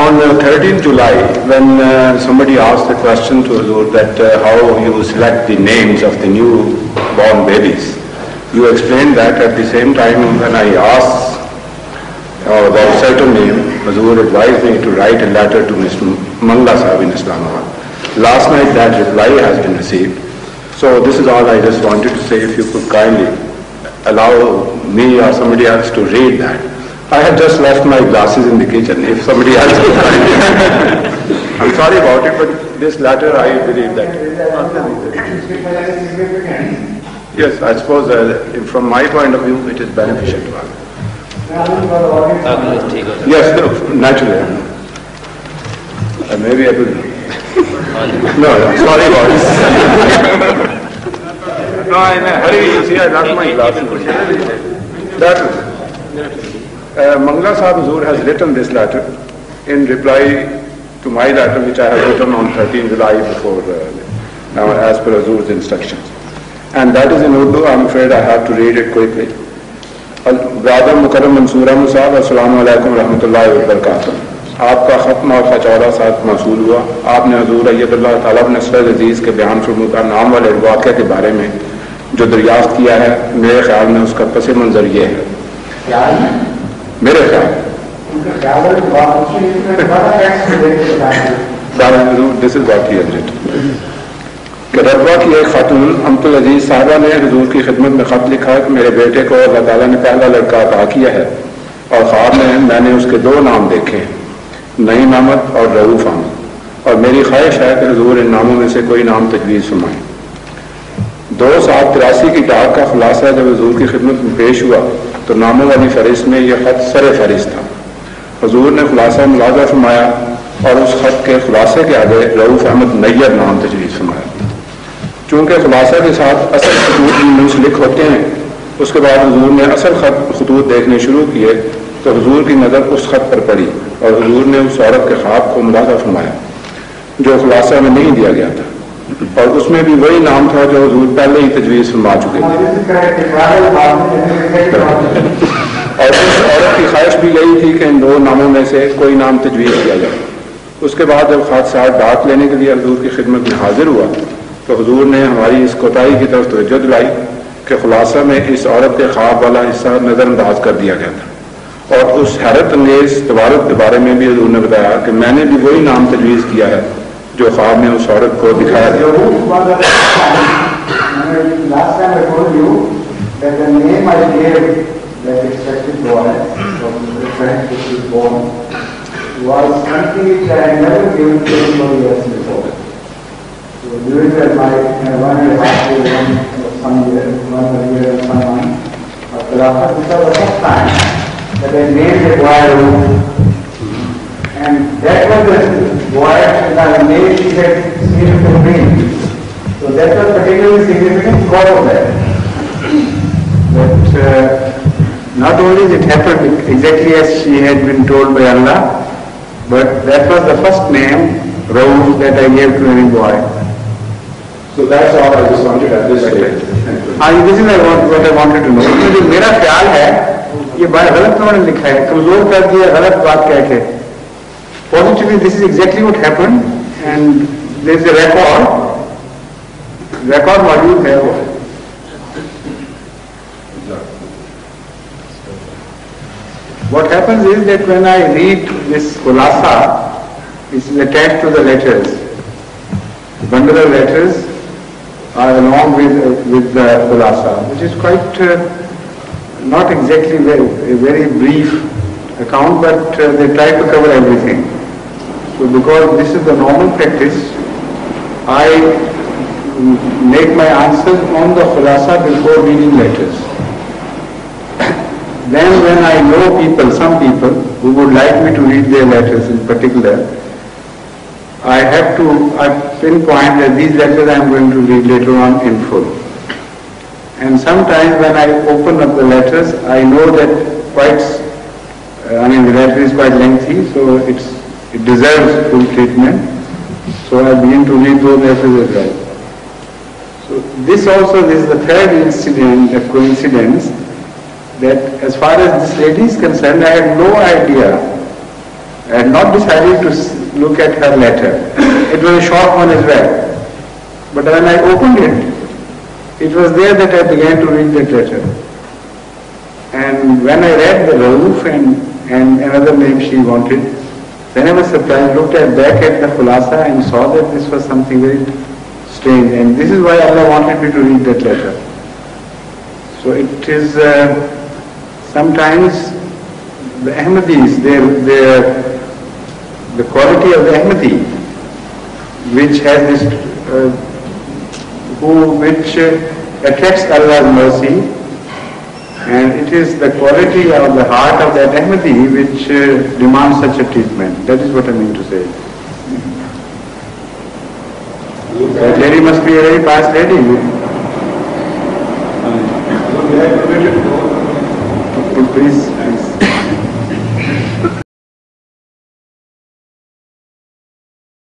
On 13th July, when somebody asked the question to Huzur that how you select the names of the newborn babies, you explained that at the same time when I asked about a certain name, Huzur advised me to write a letter to Mr. Mangla Sahib in Islamabad. Last night that reply has been received. So this is all I just wanted to say. If you could kindly allow me or somebody else to read that. I have just left my glasses in the kitchen. If somebody else could kindly. I'm sorry about it, but this letter I believe that. Yes, I suppose from my point of view it is beneficial to us. Yes, no, naturally. Maybe I could. No, sorry about it. No, in a hurry, you see, I left my glasses. Mangla Sahib Huzur has written this letter in reply to my letter which I have written on 13 July before, as per Huzur's instructions. And that is in Urdu. I'm afraid I have to read it quickly. Brother Mukarram Mansoor Ahmad Sahib, Assalamu alaikum rahmatullahi wa barakatuh. आपका खत्म और फचौरा साथ मौसूल हुआ. आपने हजूर अय्यदुल्लाह ताला नस्र अजीज के बयान फरमूदा नाम वाले वाक़े के बारे में जो दरियाफ्त किया है, मेरे ख्याल में उसका पस मंजर ये है. मेरे ख्याल this is what he has written कि रबा की एक खातून अमतुल अजीज साहबा ने हजूर की खिदमत में खत लिखा कि मेरे बेटे को अल्लाह ताला ने पहला लड़का अता किया है और ख्वाब में मैंने उसके दो नाम देखे हैं, नईम अहमद और रऊफ अहमद, और मेरी ख्वाहिश है कि हजूर इन नामों में से कोई नाम तजवीज़ फरमाएं. 283 की डाक का खुलासा जब हजूर की खिदमत में पेश हुआ तो नामों वाली फहरिस्त में यह खत सर फहरिस्त था. हजूर ने खुलासा मुलाजा फरमाया और उस खत के खुलासे के आगे रऊफ अहमद नैयर नाम तजवीज़ फरमाया. चूँकि खुलासा के साथ असल खतूत मुंसलिक होते हैं, उसके बाद हजूर ने असल खतूत देखने शुरू किए तो हजूर की नज़र उस खत पर पड़ी और हजूर ने उस औरत के ख्वाब को मुलाजा फरमाया जो खुलासा में नहीं दिया गया था, और उसमें भी वही नाम था जो हजूर पहले ही तजवीज़ फरमा चुके थे. और उस औरत की ख्वाहिश भी यही थी कि इन दो नामों में से कोई नाम तजवीज़ किया जाए. उसके बाद जब खादसा डाक लेने के लिए हजूर की खिदमत में हाजिर हुआ तो हजूर ने हमारी इस कोताही की तरफ तवज्जो दिलाई कि खुलासा में इस औरत के ख्वाब वाला हिस्सा नज़रअंदाज कर दिया गया था, और उस हैरत अंगेज तवारत के बारे में भी हजूर ने बताया कि मैंने भी वही नाम तजवीज़ किया है जो ख्वाब में उस औरत को दिखाया गया. And that was the boy, the name she had seen in the dream. So that was particularly significant because of that. But not only did it happen exactly as she had been told by Allah, but that was the first name, Rauf, that I gave to any boy. So that's all I just wanted at this stage. This is what I wanted to know. जो मेरा ख्याल है, ये बात गलत उन्होंने लिखा है, कमजोर कर दिया, गलत बात कह के. Positively, this is exactly what happened, and there is a record module है वो. What happens is that when I read this khulasa, it is attached to the letters. The bundle of letters are along with the khulasa, which is quite not exactly a very brief account, but they try to cover everything. So because this is the normal practice, I make my answers on the khulasa before reading letters. Then when I know some people who would like me to read their letters in particular, I pinpoint that these letters I am going to read later on in full. And sometimes when I open up the letters, I know that the letter is quite lengthy, so it deserves full treatment. So I begin to read those letters as well. So this is the third incident, a coincidence, that as far as this lady is concerned, I had no idea I had not decided to look at her letter. It was a short one as well. But when I opened it, it was there that I began to read that letter. And when I read the Rauf and another name she wanted, then I was surprised, looked back at the Khulasa and saw that this was something very strange. And this is why Allah wanted me to read that letter. So it is sometimes the Ahmadis, the quality of the Ahmadi, which has this, which attracts Allah's mercy, and it is the quality of the heart of that Ahmadi which demands such a treatment. That is what I mean to say. That lady must be a very past lady. Please.